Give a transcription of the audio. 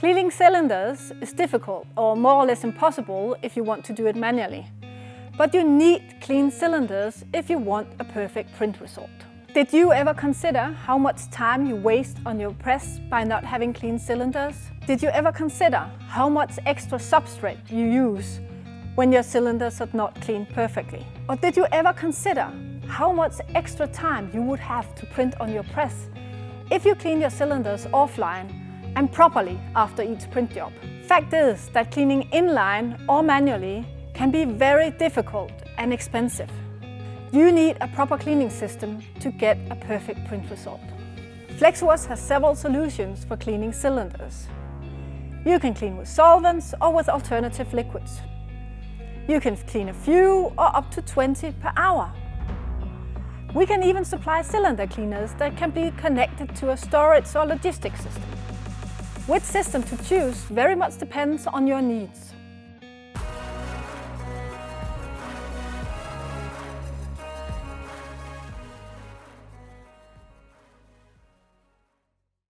Cleaning cylinders is difficult or more or less impossible if you want to do it manually. But you need clean cylinders if you want a perfect print result. Did you ever consider how much time you waste on your press by not having clean cylinders? Did you ever consider how much extra substrate you use when your cylinders are not cleaned perfectly? Or did you ever consider how much extra time you would have to print on your press if you clean your cylinders offline and properly after each print job? Fact is that cleaning inline or manually can be very difficult and expensive. You need a proper cleaning system to get a perfect print result. Flexworks has several solutions for cleaning cylinders. You can clean with solvents or with alternative liquids. You can clean a few or up to 20 per hour. We can even supply cylinder cleaners that can be connected to a storage or logistics system. Which system to choose very much depends on your needs.